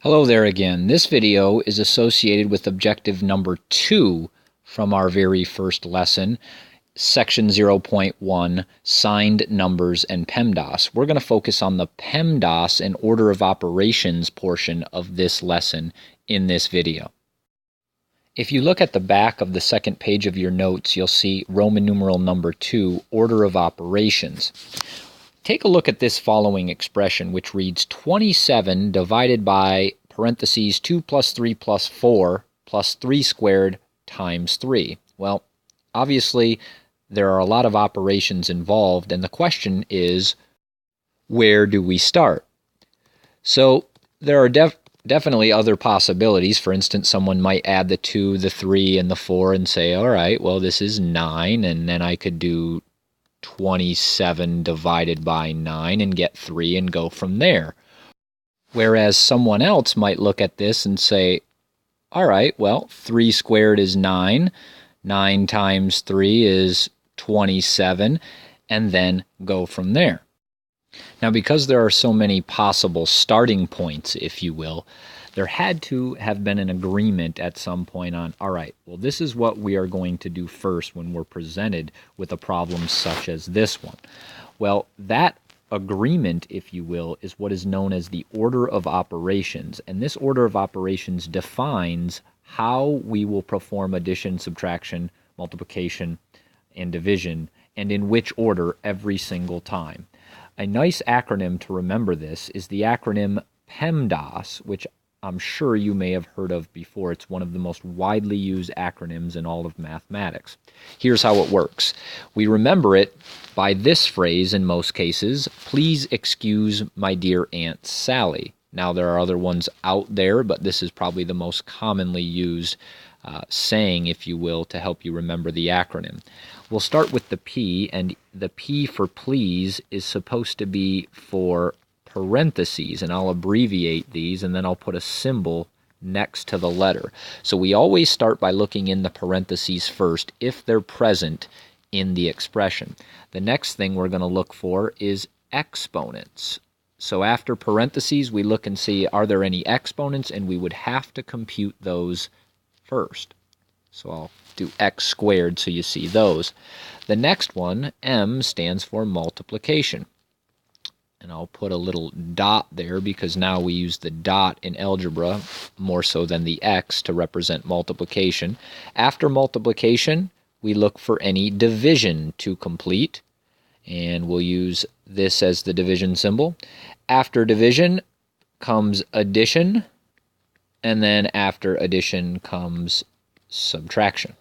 Hello there again. This video is associated with objective number 2 from our very first lesson, section 0.1, signed numbers and PEMDAS. We're going to focus on the PEMDAS and order of operations portion of this lesson in this video. If you look at the back of the second page of your notes, you'll see Roman numeral number 2, order of operations. Take a look at this following expression, which reads 27 divided by parentheses 2 plus 3 plus 4 plus 3 squared times 3. Well, obviously, there are a lot of operations involved, and the question is, where do we start? So there are definitely other possibilities. For instance, someone might add the 2, the 3, and the 4 and say, all right, well, this is 9, and then I could do 27 divided by 9 and get 3 and go from there. Whereas someone else might look at this and say, all right, well, 3 squared is 9, 9 times 3 is 27, and then go from there. Now, because there are so many possible starting points, if you will, there had to have been an agreement at some point on, all right, well, this is what we are going to do first when we're presented with a problem such as this one. Well, that agreement, if you will, is what is known as the order of operations. And this order of operations defines how we will perform addition, subtraction, multiplication, and division, and in which order every single time. A nice acronym to remember this is the acronym PEMDAS, which I'm sure you may have heard of before. It's one of the most widely used acronyms in all of mathematics. Here's how it works. We remember it by this phrase in most cases, please excuse my dear Aunt Sally. Now, there are other ones out there, but this is probably the most commonly used saying, if you will, to help you remember the acronym. We'll start with the P, and the P for please is supposed to be for parentheses, and I'll abbreviate these, and then I'll put a symbol next to the letter. So we always start by looking in the parentheses first, if they're present in the expression. The next thing we're going to look for is exponents. So after parentheses, we look and see, are there any exponents, and we would have to compute those first. So I'll do x squared so you see those. The next one, M, stands for multiplication. And I'll put a little dot there because now we use the dot in algebra more so than the x to represent multiplication. After multiplication, we look for any division to complete, and we'll use this as the division symbol. After division comes addition, and then after addition comes subtraction.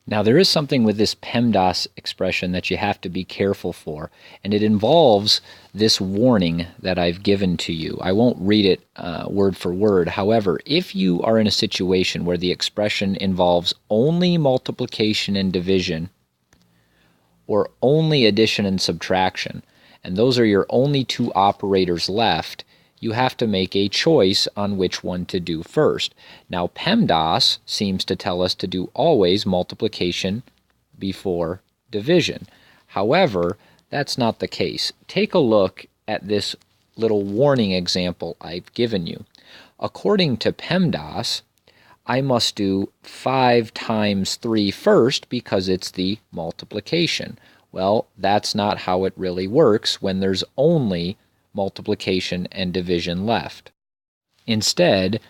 Now, there is something with this PEMDAS expression that you have to be careful for, and it involves this warning that I've given to you. I won't read it word for word. However, if you are in a situation where the expression involves only multiplication and division, or only addition and subtraction, and those are your only two operators left, you have to make a choice on which one to do first. Now, PEMDAS seems to tell us to do always multiplication before division. However, that's not the case. Take a look at this little warning example I've given you. According to PEMDAS, I must do 5 times 3 first because it's the multiplication. Well, that's not how it really works when there's only multiplication and division left. Instead,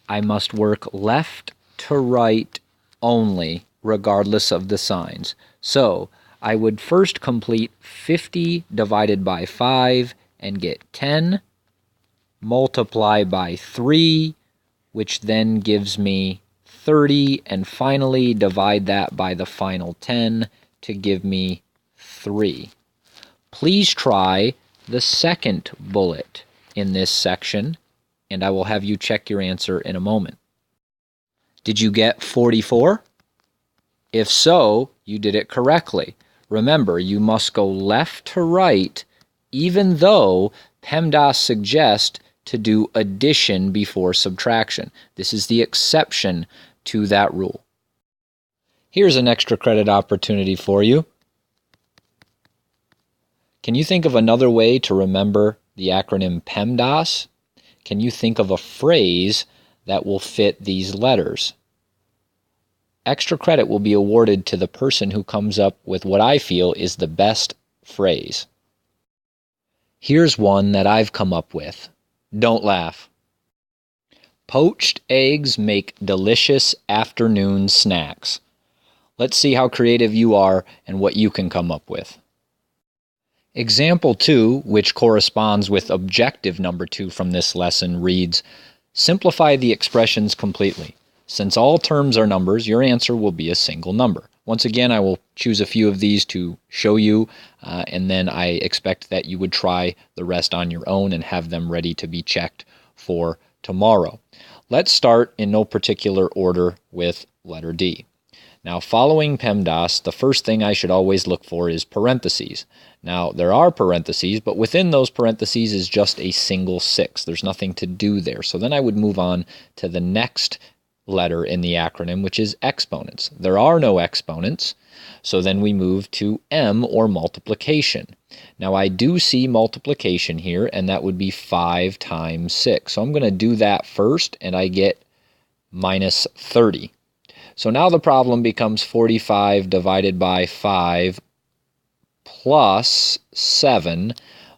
I must work left to right only, regardless of the signs. So, I would first complete 50 divided by 5 and get 10, multiply by 3, which then gives me 30, and finally divide that by the final 10 to give me 3. Please try the second bullet in this section, and I will have you check your answer in a moment. Did you get 44? If so, you did it correctly. Remember, you must go left to right, even though PEMDAS suggests to do addition before subtraction. This is the exception to that rule. Here's an extra credit opportunity for you. Can you think of another way to remember the acronym PEMDAS? Can you think of a phrase that will fit these letters? Extra credit will be awarded to the person who comes up with what I feel is the best phrase. Here's one that I've come up with. Don't laugh. Poached eggs make delicious afternoon snacks. Let's see how creative you are and what you can come up with. Example 2, which corresponds with objective number 2 from this lesson, reads, simplify the expressions completely. Since all terms are numbers, your answer will be a single number. Once again, I will choose a few of these to show you, and then I expect that you would try the rest on your own and have them ready to be checked for tomorrow. Let's start in no particular order with letter D. Now, following PEMDAS, the first thing I should always look for is parentheses. Now, there are parentheses, but within those parentheses is just a single 6. There's nothing to do there. So then I would move on to the next letter in the acronym, which is exponents. There are no exponents, so then we move to M, or multiplication. Now, I do see multiplication here, and that would be 5 times 6. So I'm going to do that first, and I get minus 30. So now the problem becomes 45 divided by 5 plus 7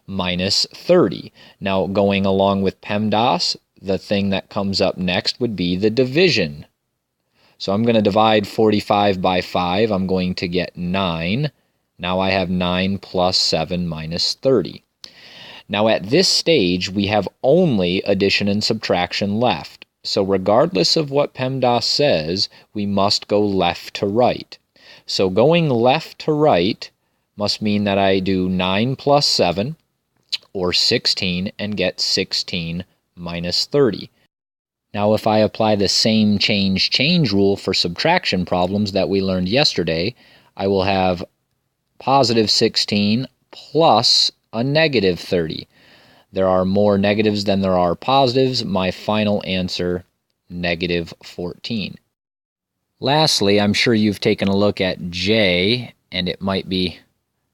minus 30. Now, going along with PEMDAS, the thing that comes up next would be the division. So I'm going to divide 45 by 5. I'm going to get 9. Now I have 9 plus 7 minus 30. Now at this stage, we have only addition and subtraction left. So regardless of what PEMDAS says, we must go left to right. So going left to right must mean that I do 9 plus 7, or 16, and get 16 minus 30. Now if I apply the same change rule for subtraction problems that we learned yesterday, I will have positive 16 plus a negative 30. There are more negatives than there are positives. My final answer, negative 14. Lastly, I'm sure you've taken a look at J, and it might be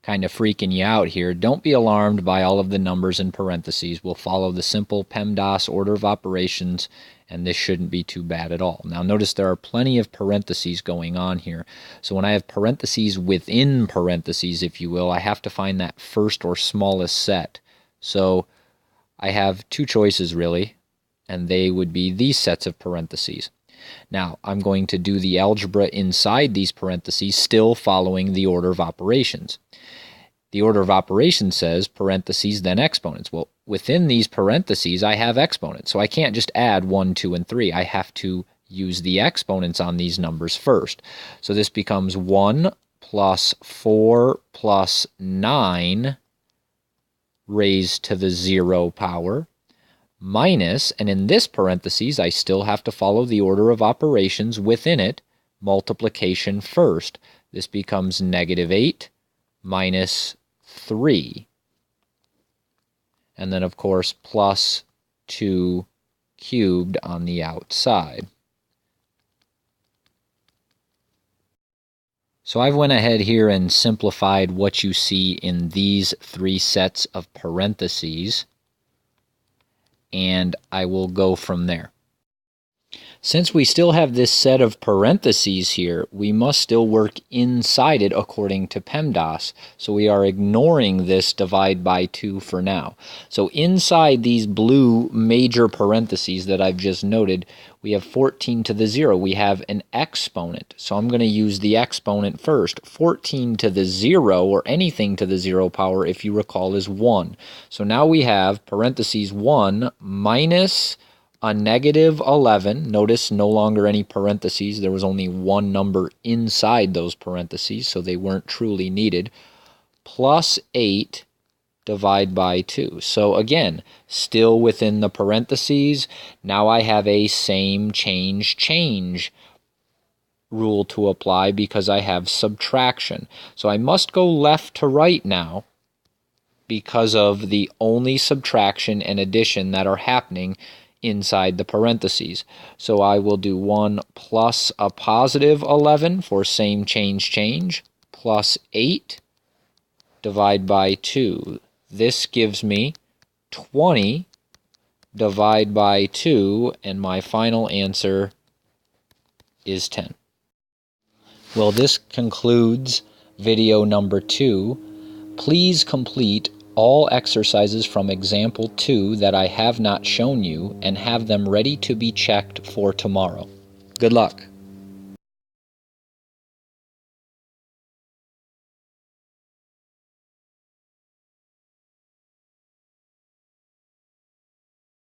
kind of freaking you out here. Don't be alarmed by all of the numbers in parentheses. We'll follow the simple PEMDAS order of operations, and this shouldn't be too bad at all. Now notice there are plenty of parentheses going on here. So when I have parentheses within parentheses, if you will, I have to find that first or smallest set. So I have two choices really, and they would be these sets of parentheses. Now I'm going to do the algebra inside these parentheses, still following the order of operations. The order of operations says parentheses, then exponents. Well, within these parentheses, I have exponents. So I can't just add 1, 2, and 3. I have to use the exponents on these numbers first. So this becomes 1 plus 4 plus 9 raised to the 0 power minus, and in this parentheses, I still have to follow the order of operations within it, multiplication first. This becomes negative 8 minus 3. And then, of course, plus 2 cubed on the outside. So I've went ahead here and simplified what you see in these three sets of parentheses, and I will go from there. Since we still have this set of parentheses here, we must still work inside it according to PEMDAS. So we are ignoring this divide by 2 for now. So inside these blue major parentheses that I've just noted, we have 14 to the 0. We have an exponent. So I'm going to use the exponent first. 14 to the 0, or anything to the 0 power, if you recall, is 1. So now we have parentheses 1 minus a negative 11. Notice no longer any parentheses. There was only one number inside those parentheses, so they weren't truly needed, plus 8 divide by 2. So again, still within the parentheses. Now I have a same change rule to apply because I have subtraction. So I must go left to right now because of the only subtraction and addition that are happening inside the parentheses. So I will do 1 plus a positive 11 for same change, plus 8 divide by 2. This gives me 20 divide by 2, and my final answer is 10. Well, this concludes video number 2. Please complete all exercises from example 2 that I have not shown you and have them ready to be checked for tomorrow. Good luck.